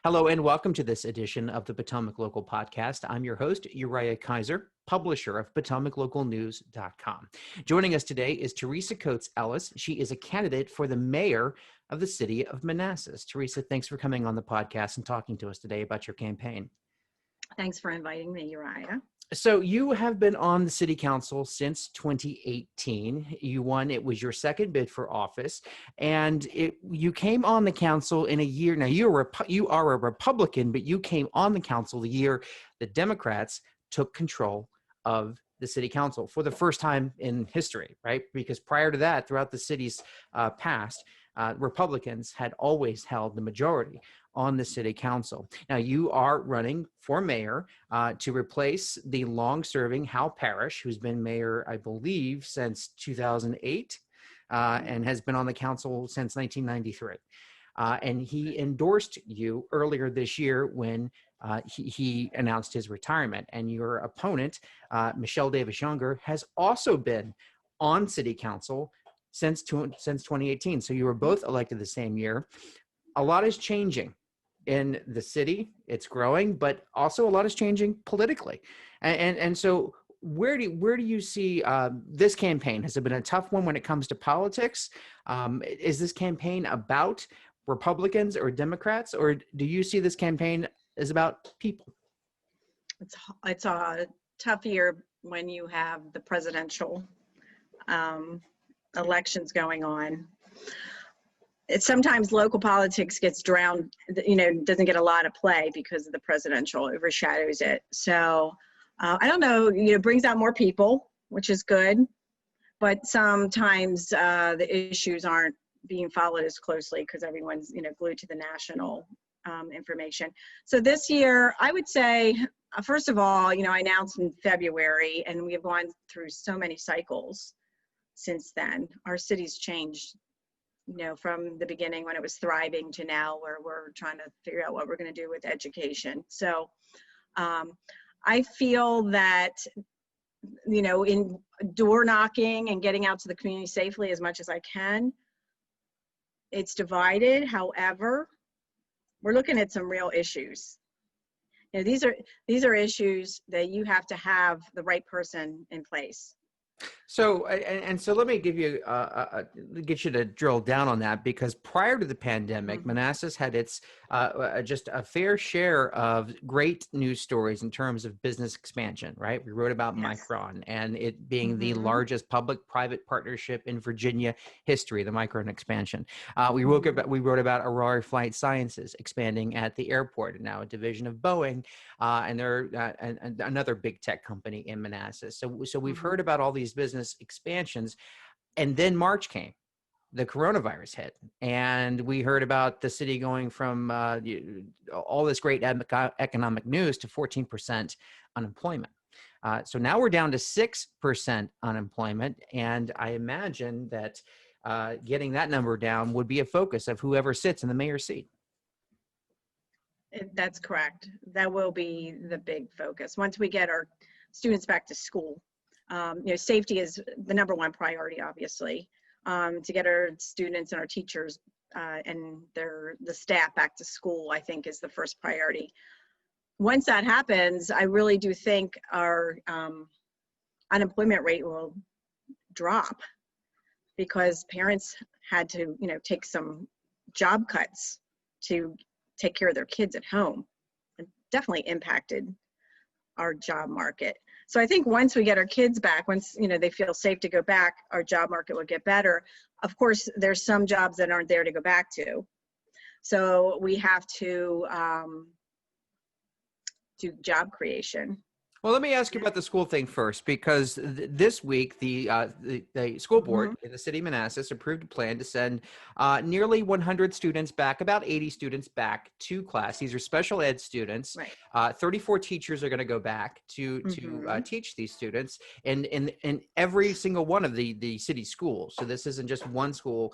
Hello and welcome to this edition of the Potomac Local Podcast. I'm your host, Uriah Kaiser, publisher of PotomacLocalNews.com. Joining us today is Theresa Ellis. She is a candidate for the mayor of the city of Manassas. Theresa, thanks for coming on the podcast and talking to us today about your campaign. Thanks for inviting me, Uriah. So you have been on the city council since 2018. You won, it was your second bid for office, and you came on the council in a year. Now you are a Republican, but you came on the council the year the Democrats took control of the city council for the first time in history, right? Because prior to that, throughout the city's past, Republicans had always held the majority on the city council. Now you are running for mayor to replace the long-serving Hal Parrish, who's been mayor, I believe, since 2008 and has been on the council since 1993. And he endorsed you earlier this year when he announced his retirement. And your opponent, Michelle Davis Younger, has also been on city council since 2018. So you were both elected the same year. A lot is changing in the city. It's growing, but also a lot is changing politically. And so where do you see this campaign? Has it been a tough one when it comes to politics? Is this campaign about Republicans or Democrats, or do you see this campaign as about people? It's a tough year when you have the presidential elections going on. Sometimes local politics gets drowned, doesn't get a lot of play because of the presidential overshadows it. So I don't know, it brings out more people, which is good, but sometimes the issues aren't being followed as closely because everyone's, glued to the national information. So this year, I would say, first of all, I announced in February, and we have gone through so many cycles since then. Our city's changed, from the beginning when it was thriving to now where we're trying to figure out what we're going to do with education. So I feel that, in door knocking and getting out to the community safely as much as I can, it's divided. However, we're looking at some real issues. These are issues that you have to have the right person in place. So, so let me give you, get you to drill down on that, because prior to the pandemic, Manassas had its just a fair share of great news stories in terms of business expansion, right? We wrote about Micron and it being the largest public-private partnership in Virginia history, the Micron expansion. We wrote about Aurora Flight Sciences expanding at the airport, and now a division of Boeing, and they're another big tech company in Manassas. So we've heard about all these business expansions, and then March came, the coronavirus hit, and we heard about the city going from all this great economic news to 14% unemployment. So now we're down to 6% unemployment, and I imagine that getting that number down would be a focus of whoever sits in the mayor's seat. That's correct. That will be the big focus once we get our students back to school. Safety is the number one priority, obviously, to get our students and our teachers and the staff back to school, I think, is the first priority. Once that happens, I really do think our unemployment rate will drop because parents had to, take some job cuts to take care of their kids at home. It definitely impacted our job market. So I think once we get our kids back, once they feel safe to go back, our job market will get better. Of course, there's some jobs that aren't there to go back to. So we have to do job creation. Well, let me ask you about the school thing first, because this week the school board in the city of Manassas approved a plan to send nearly 100 students back, about 80 students back to class. These are special ed students. Right. 34 teachers are going to go back to teach these students in every single one of the city schools. So this isn't just one school.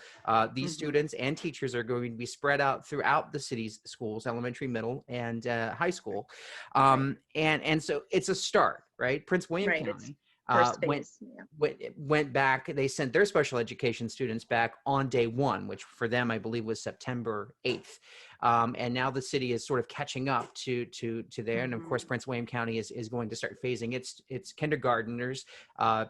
These students and teachers are going to be spread out throughout the city's schools, elementary, middle, and high school. And so it's a start, right? Prince William County went back. They sent their special education students back on day one, which for them, I believe, was September 8th. and now the city is sort of catching up to there. And of course, Mhm. Prince William County is going to start phasing its kindergarteners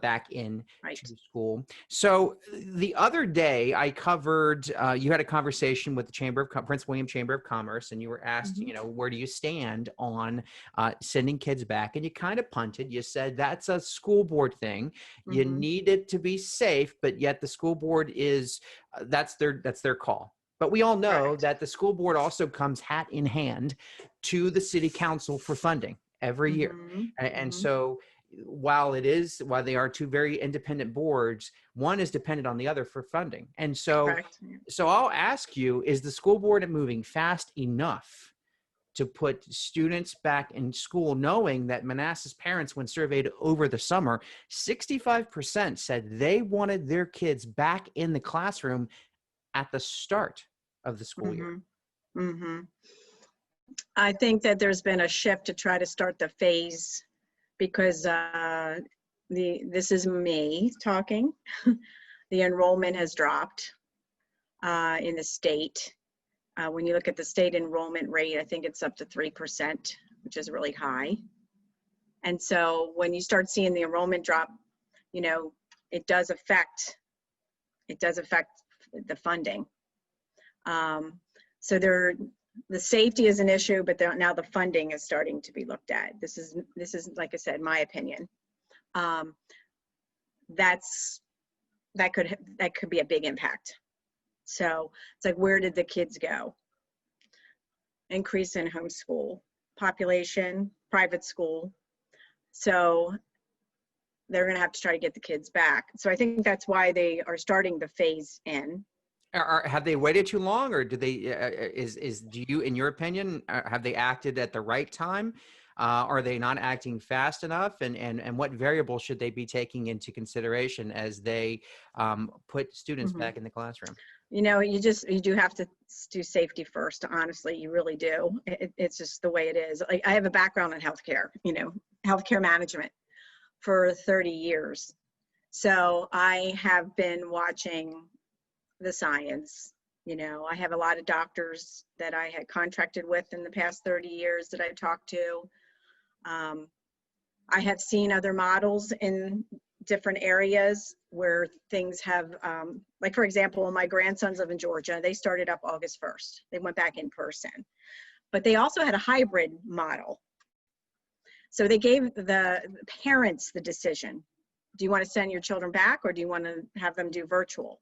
back in Right. to school. So the other day, I covered. You had a conversation with the Prince William Chamber of Commerce, and you were asked, Mhm. where do you stand on sending kids back? And you kind of punted. You said that's a school board thing. You Mhm. need it to be safe, but yet the school board is that's their call. But we all know Correct. that the school board also comes hat in hand to the city council for funding every year. Mhm. And Mhm. so while they are two very independent boards, one is dependent on the other for funding. And so Correct. Yeah. I'll ask you, is the school board moving fast enough to put students back in school, knowing that Manassas parents, when surveyed over the summer, 65% said they wanted their kids back in the classroom at the start of the school year? Mhm. Mhm. I think that there's been a shift to try to start the phase because this is me talking. The enrollment has dropped in the state. When you look at the state enrollment rate, I think it's up to 3%, which is really high. And so when you start seeing the enrollment drop, you know, it does affect the funding. So the safety is an issue, but now the funding is starting to be looked at. This is like I said, my opinion. Um, that's that could be a big impact. So it's like, where did the kids go? Increase in homeschool population, private school. So they're going to have to try to get the kids back. So I think that's why they are starting the phase in. Have they waited too long, or do they? Do you, in your opinion, have they acted at the right time? Are they not acting fast enough? And what variables should they be taking into consideration as they put students Mm-hmm. back in the classroom? You do have to do safety first. Honestly, you really do. It's just the way it is. Like, I have a background in healthcare, healthcare management for 30 years. So I have been watching the science. I have a lot of doctors that I had contracted with in the past 30 years that I've talked to. I have seen other models in different areas where things have, like for example, my grandsons live in Georgia. They started up August 1st. They went back in person, but they also had a hybrid model. So they gave the parents the decision. Do you want to send your children back, or do you want to have them do virtual?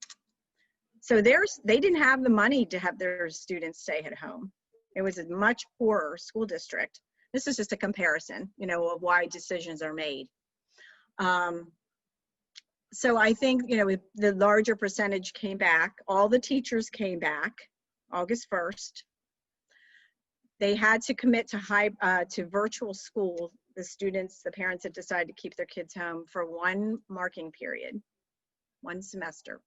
So they didn't have the money to have their students stay at home. It was a much poorer school district. This is just a comparison, of why decisions are made. So I think, the larger percentage came back. All the teachers came back August 1st. They had to commit to virtual school. The parents had decided to keep their kids home for one marking period, one semester.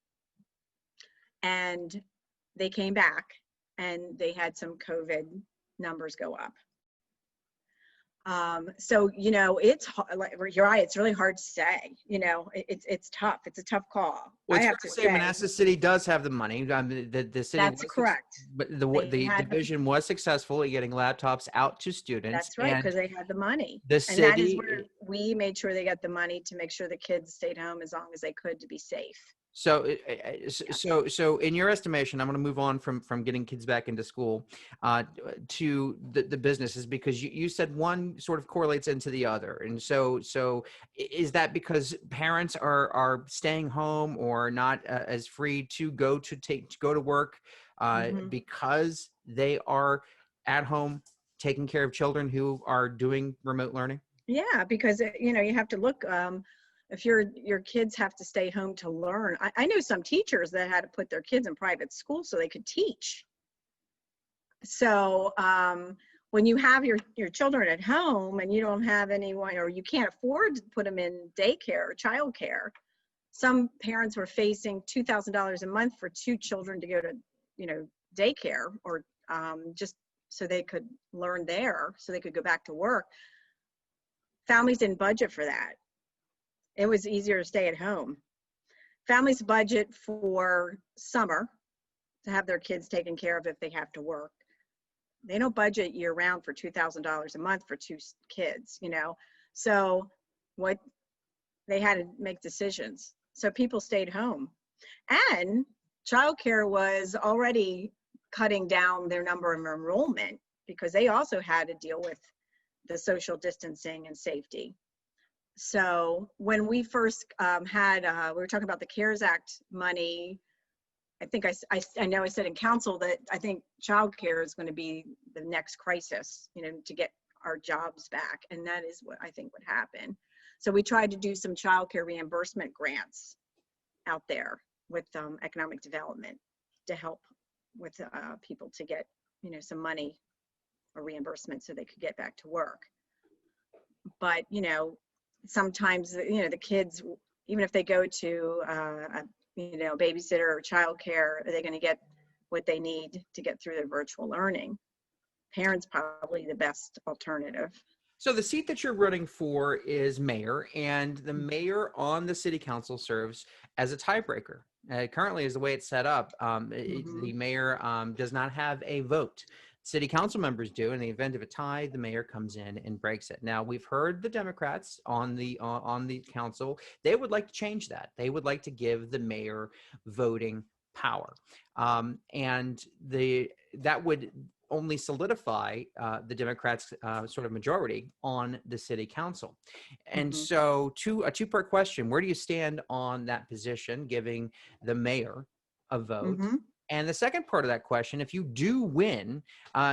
And they came back and they had some COVID numbers go up. So, it's like, you're right. It's really hard to say, it's tough. It's a tough call. Well, I it's fair have to to say say Manassas City does have the money. The city that's was, correct. but They the had, division was successful at getting laptops out to students, that's right, and because they had the money. the And that is where city. we made sure they got the money to make sure the kids stayed home as long as they could to be safe. So, Yeah. so in your estimation, I'm going to move on from getting kids back into school to the businesses, because you said one sort of correlates into the other, and so is that because parents are staying home or not as free to go to work Mm-hmm. because they are at home taking care of children who are doing remote learning? Yeah, because you have to look. If your kids have to stay home to learn, I know some teachers that had to put their kids in private school so they could teach. So when you have your children at home and you don't have anyone, or you can't afford to put them in daycare or childcare, some parents were facing $2,000 a month for two children to go to daycare, or just so they could learn there, so they could go back to work. Families didn't budget for that. It was easier to stay at home. Families budget for summer to have their kids taken care of if they have to work. They don't budget year round for $2,000 a month for two kids, you know? So what, they had to make decisions. So people stayed home. And childcare was already cutting down their number of enrollment because they also had to deal with the social distancing and safety. So when we first we were talking about the CARES Act money, I think I know I said in council that I think childcare is going to be the next crisis, you know, to get our jobs back. And that is what I think would happen. So we tried to do some childcare reimbursement grants out there with economic development to help with people to get, you know, some money or reimbursement so they could get back to work. But, you know, sometimes, you know, the kids, even if they go to you know, babysitter or childcare, are they going to get what they need to get through their virtual learning? Parents probably the best alternative. So the seat that you're running for is mayor, and the mayor on the city council serves as a tiebreaker. Currently, is the way it's set up. The mayor does not have a vote. City council members do. In the event of a tie, the mayor comes in and breaks it. Now, we've heard the Democrats on the council. They would like to change that. They would like to give the mayor voting power, and that would only solidify the Democrats' sort of majority on the city council. And so, a two-part question: where do you stand on that position, giving the mayor a vote? And the second part of that question, if you do win,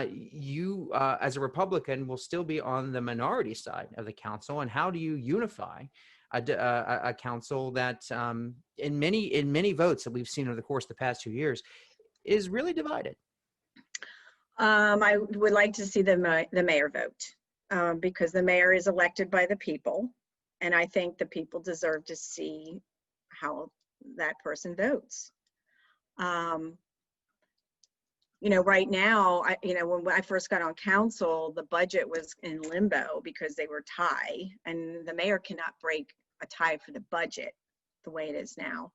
you as a Republican will still be on the minority side of the council. And how do you unify a council that in many votes that we've seen over the course of the past 2 years is really divided? I would like to see the mayor vote because the mayor is elected by the people. And I think the people deserve to see how that person votes. You know, right now, you know, when I first got on council, the budget was in limbo because they were tie, and the mayor cannot break a tie for the budget the way it is now.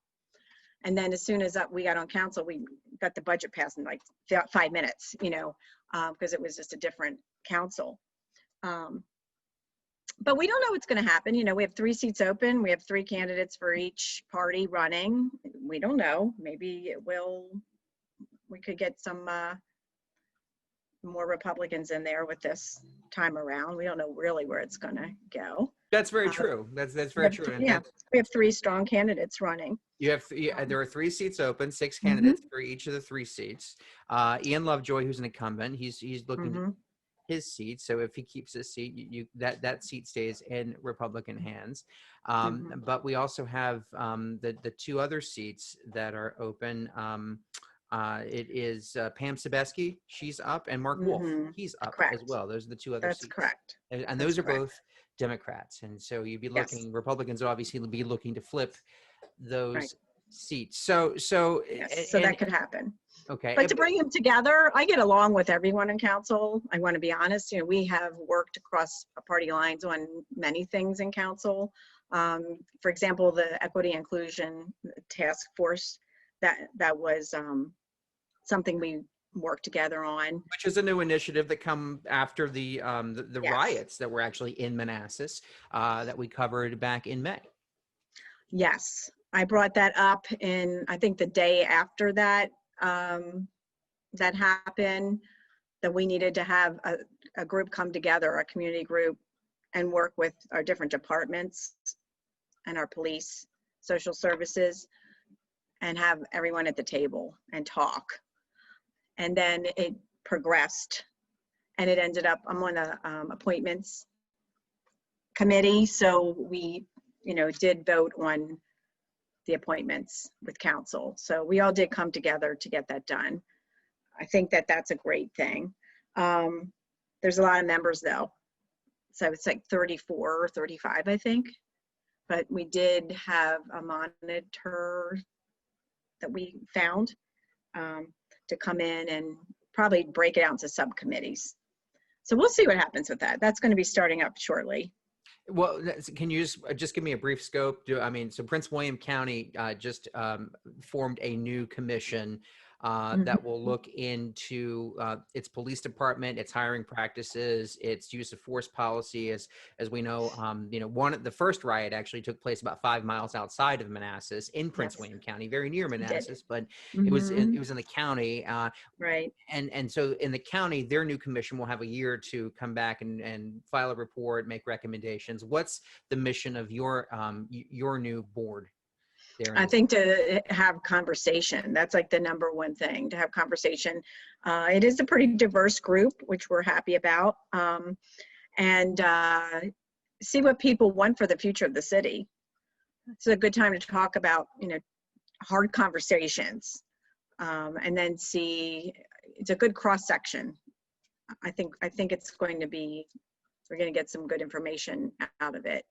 And then as soon as we got on council, we got the budget passed in like 5 minutes, you know, because it was just a different council. But we don't know what's going to happen. You know, we have 3 seats open. We have 3 candidates for each party running. We don't know. Maybe we could get some more Republicans in there with this time around. We don't know really where it's going to go. That's very true. That's very true. Yeah, we have 3 strong candidates running. You have there are 3 seats open, 6 candidates for each of the 3 seats. Ian Lovejoy, who's an incumbent, he's looking to his seat. So if he keeps his seat, that seat stays in Republican hands. But we also have the 2 other seats that are open. It is Pam Sebeski, she's up, and Mark Wolf, he's up as well. Those are the 2 other seats. That's correct. And those are both Democrats. And so you'd be looking, Republicans would obviously be looking to flip those seats. So that could happen. Okay. But to bring them together, I get along with everyone in council. I want to be honest. You know, we have worked across party lines on many things in council. For example, the equity inclusion task force, that was something we worked together on. Which is a new initiative that come after the riots that were actually in Manassas that we covered back in May. Yes, I brought that up in, I think the day after that that happened, that we needed to have a group come together, a community group, and work with our different departments and our police, social services, and have everyone at the table and talk. And then it progressed, and it ended up, I'm on the appointments committee, so we, you know, did vote on the appointments with council. So we all did come together to get that done. I think that that's a great thing. There's a lot of members though. So it's like 34 or 35, I think. But we did have a monitor that we found to come in and probably break it out into subcommittees. So we'll see what happens with that. That's going to be starting up shortly. Well, can you just give me a brief scope? So Prince William County just formed a new commission that will Mhm. look into its police department, its hiring practices, its use of force policy. As we know, the first riot actually took place about 5 miles outside of Manassas in Prince Yes, William County, very near it did. Manassas, but it Hmm. was in the county. Right. And so in the county, their new commission will have a year to come back and file a report, make recommendations. What's the mission of your new board there in I the city? think to have conversation, that's like the number one thing, to have conversation. It is a pretty diverse group, which we're happy about, and see what people want for the future of the city. It's a good time to talk about, hard conversations, and then see, it's a good cross section. I think it's going to be, we're going to get some good information out of it.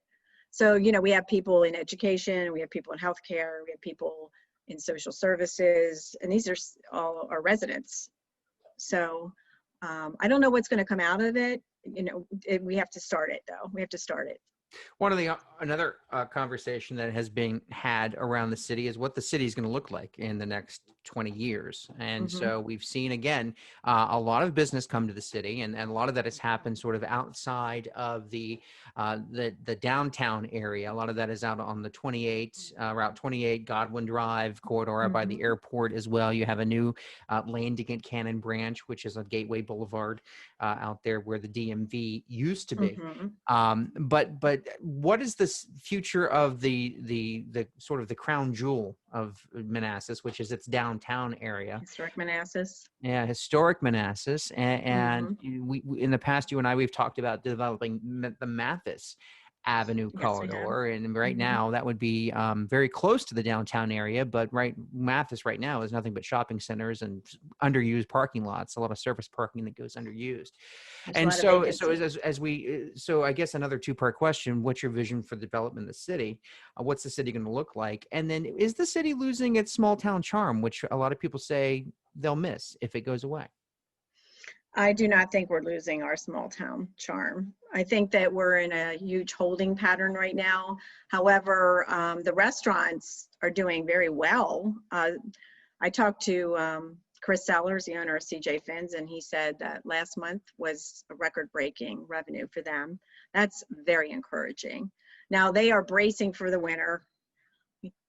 So, we have people in education, we have people in healthcare, we have people in social services, and these are all our residents. So I don't know what's going to come out of it. We have to start it, though. We have to start it. One of the another conversation that has been had around the city is what the city is going to look like in the next 20 years. And Hmm. so we've seen again a lot of business come to the city, and a lot of that has happened sort of outside of the downtown area. A lot of that is out on the 28 Route 28 Godwin Drive corridor by the Hmm. airport as well. You have a new landing at Cannon Branch, which is on Gateway Boulevard out there where the DMV used to be. Hmm. But what is this future of the sort of the crown jewel of Manassas, which is its downtown area? Historic Manassas. Yeah, historic Manassas, and Hmm. we in the past, you and I, we've talked about developing the Mathis Avenue Yes, we have. corridor, and right Hmm. now that would be very close to the downtown area. But Mathis right now is nothing but shopping centers and underused parking lots, a lot of surface parking that goes underused. There's a And lot of so vacancy. so I guess another two-part question: what's your vision for the development of the city? What's the city going to look like? And then is the city losing its small town charm, which a lot of people say they'll miss if it goes away? I do not think we're losing our small town charm. I think that we're in a huge holding pattern right now. However, the restaurants are doing very well. I talked to Chris Sellers, the owner of CJ Finn's, and he said that last month was a record-breaking revenue for them. That's very encouraging. Now they are bracing for the winter.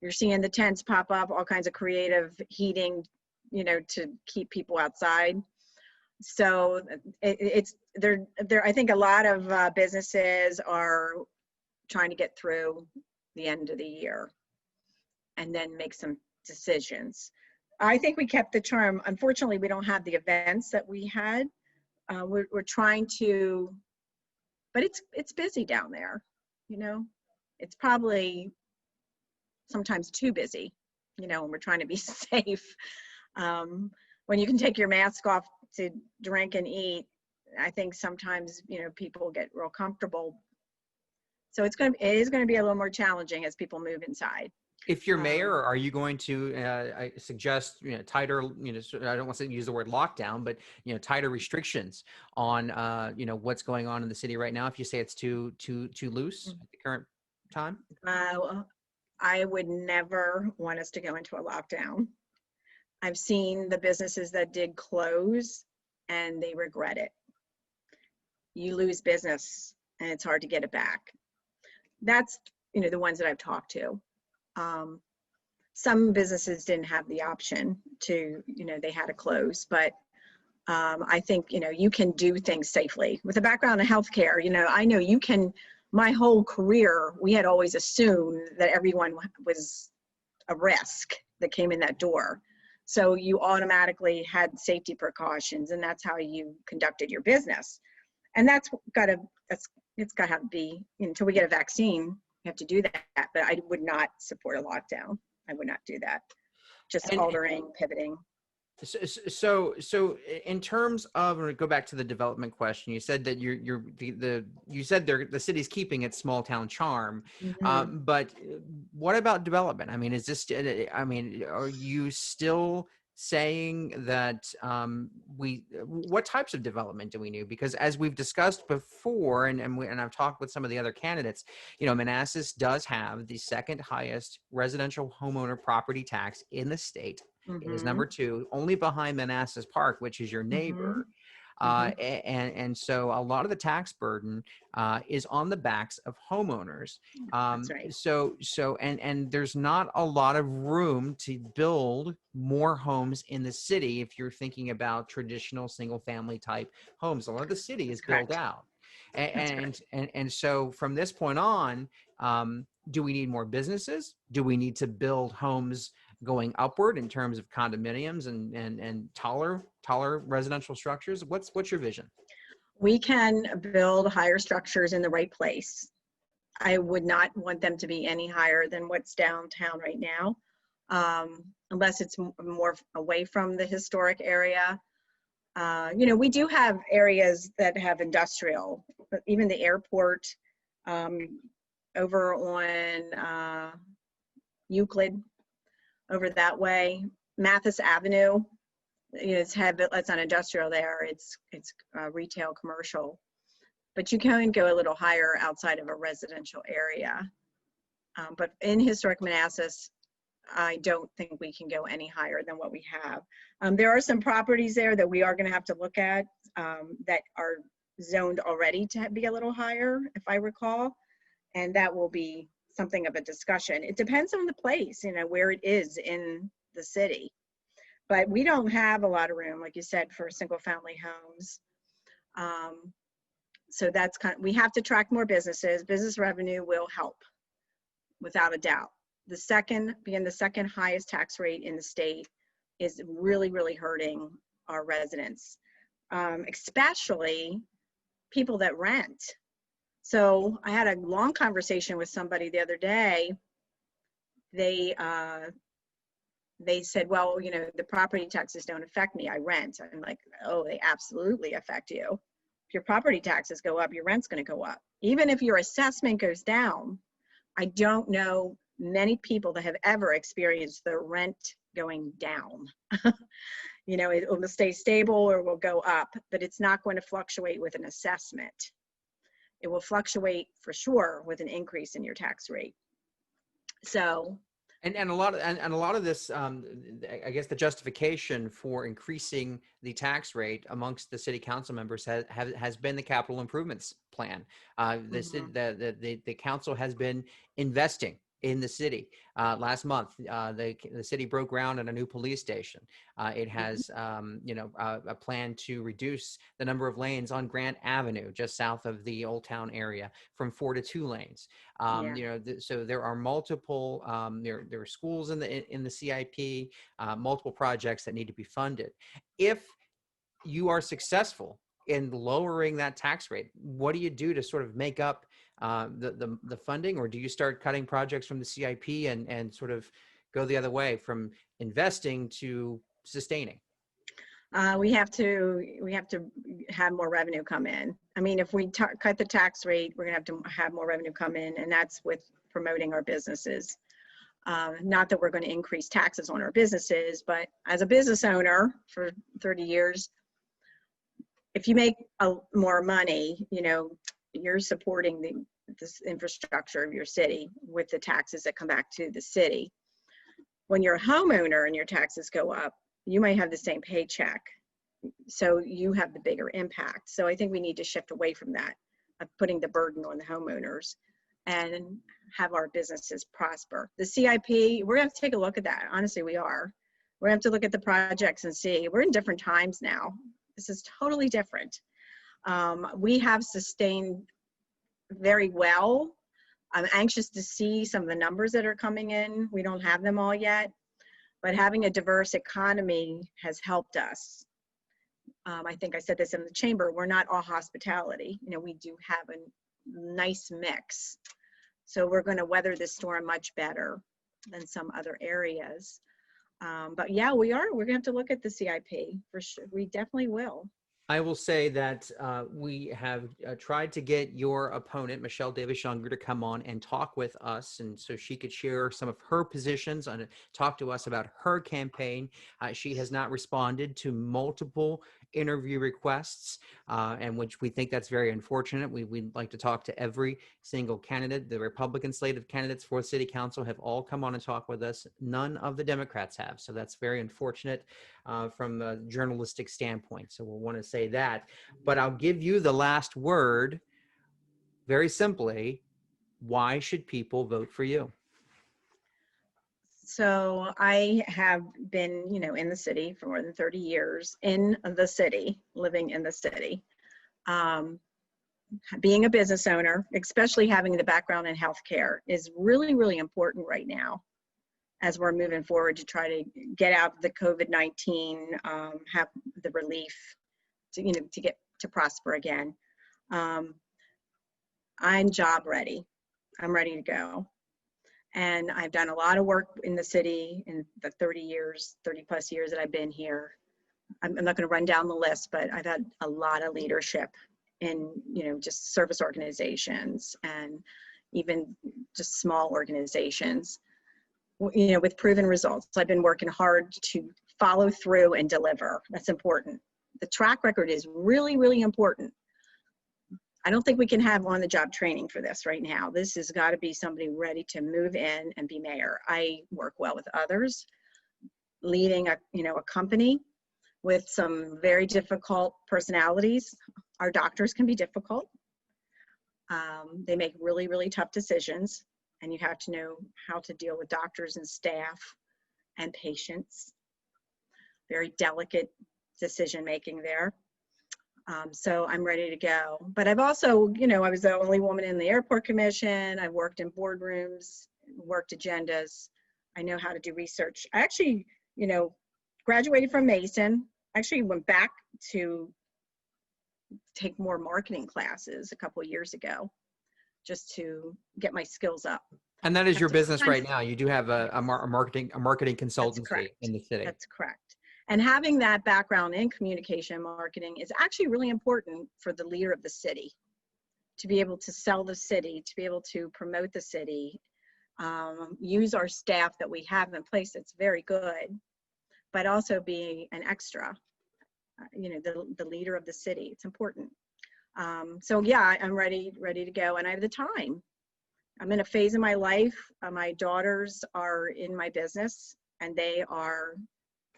You're seeing the tents pop up, all kinds of creative heating, to keep people outside. So it's there. I think a lot of businesses are trying to get through the end of the year and then make some decisions. I think we kept the charm. Unfortunately, we don't have the events that we had. We're trying to, but it's busy down there. You know, it's probably sometimes too busy. When we're trying to be safe. When you can take your mask off to drink and eat, I think sometimes people get real comfortable. So it is going to be a little more challenging as people move inside. If you're mayor, Um, are you going to I suggest tighter, I don't want to use the word lockdown, but tighter restrictions on what's going on in the city right now? If you say it's too loose at the current time. uh, I would never want us to go into a lockdown. I've seen the businesses that did close and they regret it. You lose business and it's hard to get it back. That's, the ones that I've talked to. Um, some businesses didn't have the option to, they had to close, but I think, you can do things safely. With a background in healthcare, I know you can, my whole career, we had always assumed that everyone was a risk that came in that door. So you automatically had safety precautions, and that's how you conducted your business. And it's got to be, until we get a vaccine, we have to do that. But I would not support a lockdown. I would not do that. Just And altering, pivoting. so in terms of, I'm going to go back to the development question. You said that you said the city's keeping its small town charm, Mm-hmm. but what about development? I mean, are you still saying that what types of development do we need? Because as we've discussed before, and I've talked with some of the other candidates, Manassas does have the second highest residential homeowner property tax in the state. is Mm-hmm. number two, only behind Manassas Park, which is your Mm-hmm. neighbor. Mm-hmm. And so a lot of the tax burden is on the backs of homeowners. That's right. And there's not a lot of room to build more homes in the city if you're thinking about traditional single family type homes. A lot of the city is built Correct. out. That's correct. And so from this point on, do we need more businesses? Do we need to build homes going upward in terms of condominiums and taller residential structures? What's your vision? We can build higher structures in the right place. I would not want them to be any higher than what's downtown right now, unless it's more away from the historic area. We do have areas that have industrial, but even the airport, um, over on Euclid, over that way, Mathis Avenue, it's not industrial there. It's retail, commercial, but you can go a little higher outside of a residential area. But in historic Manassas, I don't think we can go any higher than what we have. There are some properties there that we are going to have to look at that are zoned already to be a little higher, if I recall, and that will be something of a discussion. It depends on the place, where it is in the city. But we don't have a lot of room, like you said, for single family homes. So that's we have to attract more businesses. Business revenue will help, without a doubt. Being the second highest tax rate in the state is really, really hurting our residents, especially people that rent. So I had a long conversation with somebody the other day. They said, well, the property taxes don't affect me. I rent. I'm like, oh, they absolutely affect you. If your property taxes go up, your rent's going to go up. Even if your assessment goes down, I don't know many people that have ever experienced their rent going down. It will stay stable or will go up, but it's not going to fluctuate with an assessment. It will fluctuate for sure with an increase in your tax rate. So And a lot of this, I guess, the justification for increasing the tax rate amongst the city council members has been the capital improvements plan. The council has been investing in the city. Last month, the city broke ground on a new police station. It has, a plan to reduce the number of lanes on Grant Avenue, just south of the Old Town area, from 4 to 2 lanes. yeah. So there are multiple, there are schools in the CIP, multiple projects that need to be funded. If you are successful in lowering that tax rate, what do you do to sort of make up the funding, or do you start cutting projects from the CIP and sort of go the other way from investing to sustaining? We have to have more revenue come in. I mean, if we cut the tax rate, we're gonna have to have more revenue come in, and that's with promoting our businesses. Not that we're going to increase taxes on our businesses, but as a business owner for 30 years, if you make more money, you're supporting this infrastructure of your city with the taxes that come back to the city. When you're a homeowner and your taxes go up, you might have the same paycheck, so you have the bigger impact. So I think we need to shift away from that, of putting the burden on the homeowners, and have our businesses prosper. The CIP, we're going to have to take a look at that. Honestly, we are. We're going to have to look at the projects and see. We're in different times now. This is totally different. We have sustained very well. I'm anxious to see some of the numbers that are coming in. We don't have them all yet, but having a diverse economy has helped us. I think I said this in the chamber, we're not all hospitality. We do have a nice mix. So we're going to weather this storm much better than some other areas. But yeah, we're going to have to look at the CIP for sure. We definitely will. I will say that we have tried to get your opponent, Michelle Davis Younger, to come on and talk with us, and so she could share some of her positions and talk to us about her campaign. She has not responded to multiple interview requests, and which we think that's very unfortunate. We'd like to talk to every single candidate. The Republican slate of candidates for city council have all come on and talk with us. None of the Democrats have. So that's very unfortunate from a journalistic standpoint. So we'll want to say that. But I'll give you the last word. Very simply, why should people vote for you? So I have been, in the city for more than 30 years, in the city, living in the city. Being a business owner, especially having the background in healthcare, is really, really important right now as we're moving forward to try to get out of the COVID-19, have the relief to, to get to prosper again. I'm job ready. I'm ready to go. And I've done a lot of work in the city in the 30 plus years that I've been here. I'm not going to run down the list, but I've had a lot of leadership in, just service organizations and even just small organizations, with proven results. I've been working hard to follow through and deliver. That's important. The track record is really, really important. I don't think we can have on-the-job training for this right now. This has got to be somebody ready to move in and be mayor. I work well with others, leading a company with some very difficult personalities. Our doctors can be difficult. They make really, really tough decisions, and you have to know how to deal with doctors and staff and patients. Very delicate decision-making there. So I'm ready to go. But I've also, I was the only woman in the airport commission. I've worked in boardrooms, worked agendas. I know how to do research. I actually, graduated from Mason. Actually went back to take more marketing classes a couple of years ago, just to get my skills up. And that is your business right now. You do have a marketing consultancy in the city. That's correct. And having that background in communication and marketing is actually really important for the leader of the city, to be able to sell the city, to be able to promote the city, use our staff that we have in place that's very good, but also be an extra, the leader of the city. It's important. So yeah, I'm ready to go, and I have the time. I'm in a phase in my life. My daughters are in my business, and they are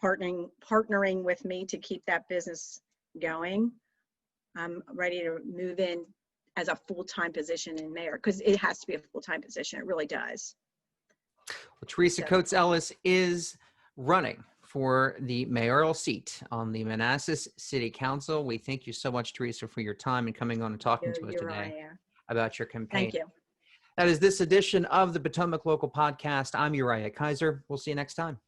partnering with me to keep that business going. I'm ready to move in as a full-time position in mayor, because it has to be a full-time position. It really does. Well, Theresa Coates Ellis is running for the mayoral seat on the Manassas City Council. We thank you so much, Theresa, for your time and coming on and talking to us today about your campaign. Thank you. That is this edition of the Potomac Local Podcast. I'm Uriah Kaiser. We'll see you next time.